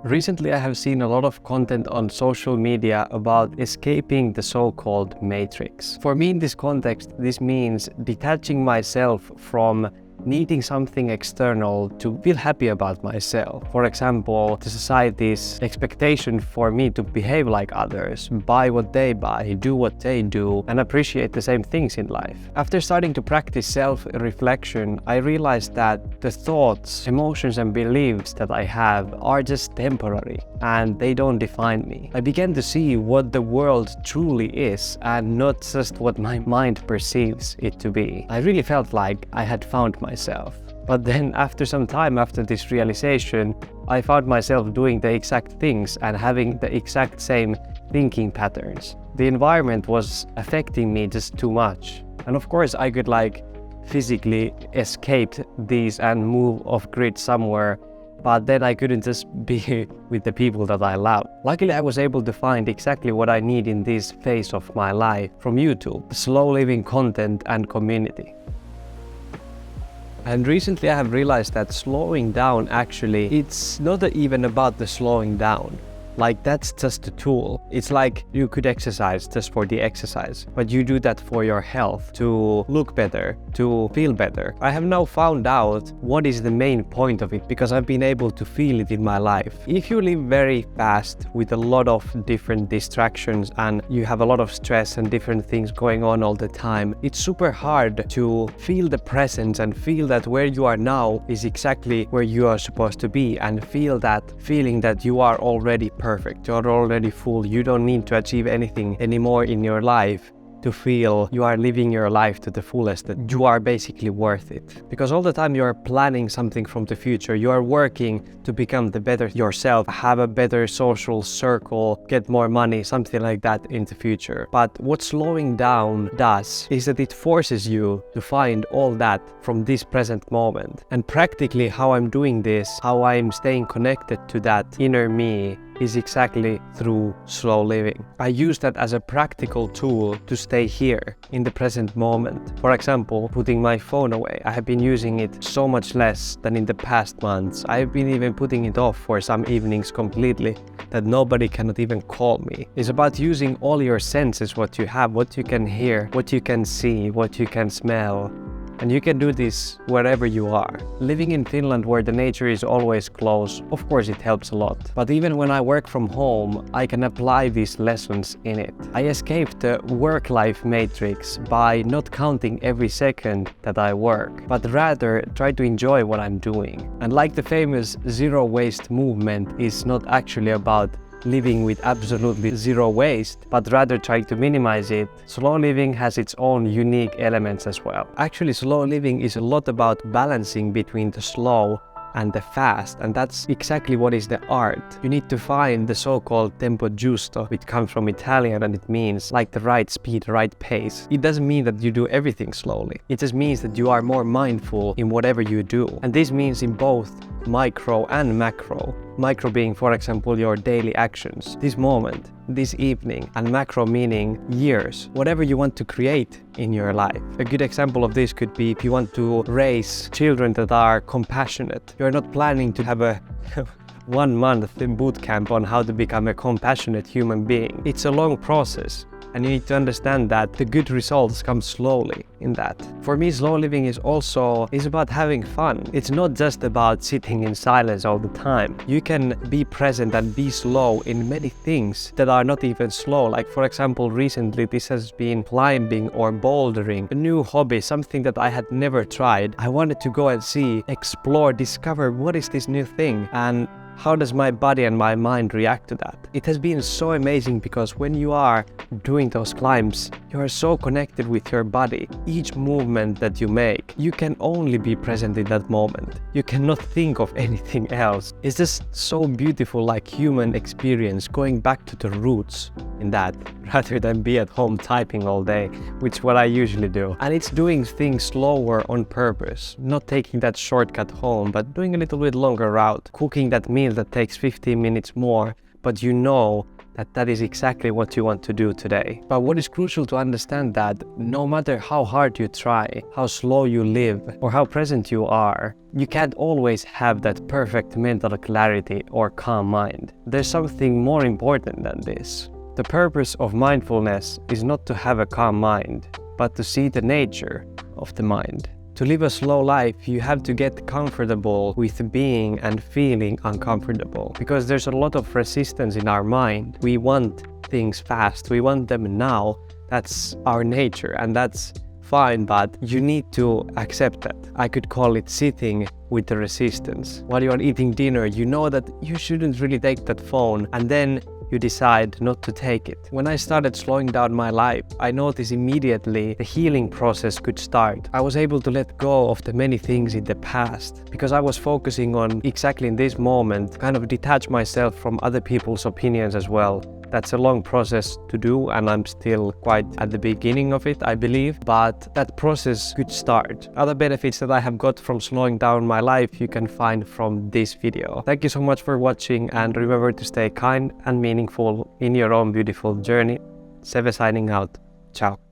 Recently, I have seen a lot of content on social media about escaping the so-called matrix. For me, in this context, this means detaching myself from needing something external to feel happy about myself. For example, the society's expectation for me to behave like others, buy what they buy, do what they do, and appreciate the same things in life. After starting to practice self-reflection, I realized that the thoughts, emotions, and beliefs that I have are just temporary and they don't define me. I began to see what the world truly is and not just what my mind perceives it to be. I really felt like I had found myself. But then after some time after this realization, I found myself doing the exact things and having the exact same thinking patterns. The environment was affecting me just too much. And of course I could physically escape these and move off grid somewhere, but then I couldn't just be with the people that I love. Luckily, I was able to find exactly what I need in this phase of my life from YouTube, slow living content and community. And recently I have realized that slowing down it's not even about the slowing down. That's just a tool. It's like you could exercise just for the exercise, but you do that for your health, to look better, to feel better. I have now found out what is the main point of it because I've been able to feel it in my life. If you live very fast with a lot of different distractions and you have a lot of stress and different things going on all the time, it's super hard to feel the presence and feel that where you are now is exactly where you are supposed to be, and feel that feeling that you are already perfect, you're already full, you don't need to achieve anything anymore in your life to feel you are living your life to the fullest, that you are basically worth it. Because all the time you are planning something from the future, you are working to become the better yourself, have a better social circle, get more money, something like that in the future. But what slowing down does is that it forces you to find all that from this present moment. And practically how I'm doing this, how I'm staying connected to that inner me, is exactly through slow living. I use that as a practical tool to stay here in the present moment. For example, putting my phone away. I have been using it so much less than in the past months. I have been even putting it off for some evenings completely, that nobody cannot even call me. It's about using all your senses, what you have, what you can hear, what you can see, what you can smell. And you can do this wherever you are. Living in Finland where the nature is always close, of course it helps a lot. But even when I work from home, I can apply these lessons in it. I escaped the work-life matrix by not counting every second that I work, but rather try to enjoy what I'm doing. And like the famous zero waste movement is not actually about living with absolutely zero waste, but rather trying to minimize it, slow living has its own unique elements as well. Actually, slow living is a lot about balancing between the slow and the fast, and that's exactly what is the art. You need to find the so-called tempo giusto, which comes from Italian and it means like the right speed, right pace. It doesn't mean that you do everything slowly. It just means that you are more mindful in whatever you do. And this means in both micro and macro. Micro being, for example, your daily actions, this moment, this evening, and macro meaning years, whatever you want to create in your life. A good example of this could be if you want to raise children that are compassionate. You're not planning to have a 1 month boot camp on how to become a compassionate human being. It's a long process. And you need to understand that the good results come slowly in that. For me, slow living is about having fun. It's not just about sitting in silence all the time. You can be present and be slow in many things that are not even slow. Like for example, recently this has been climbing or bouldering, a new hobby, something that I had never tried. I wanted to go and see, explore, discover what is this new thing and how does my body and my mind react to that? It has been so amazing because when you are doing those climbs, you are so connected with your body. Each movement that you make, you can only be present in that moment. You cannot think of anything else. It's just so beautiful, like human experience, going back to the roots in that, rather than be at home typing all day, which is what I usually do. And it's doing things slower on purpose, not taking that shortcut home, but doing a little bit longer route, cooking that meal that takes 15 minutes more, but you know that is exactly what you want to do today. But what is crucial to understand that no matter how hard you try, how slow you live, or how present you are, you can't always have that perfect mental clarity or calm mind. There's something more important than this. The purpose of mindfulness is not to have a calm mind, but to see the nature of the mind. To live a slow life, you have to get comfortable with being and feeling uncomfortable, because there's a lot of resistance in our mind. We want things fast, we want them now. That's our nature, and that's fine, but you need to accept that. I could call it sitting with the resistance. While you're eating dinner, you know that you shouldn't really take that phone, and then you decide not to take it. When I started slowing down my life, I noticed immediately the healing process could start. I was able to let go of the many things in the past because I was focusing on exactly in this moment, kind of detach myself from other people's opinions as well. That's a long process to do, and I'm still quite at the beginning of it, I believe, but that process could start. Other benefits that I have got from slowing down my life you can find from this video. Thank you so much for watching, and remember to stay kind and meaningful in your own beautiful journey. Seve signing out. Ciao.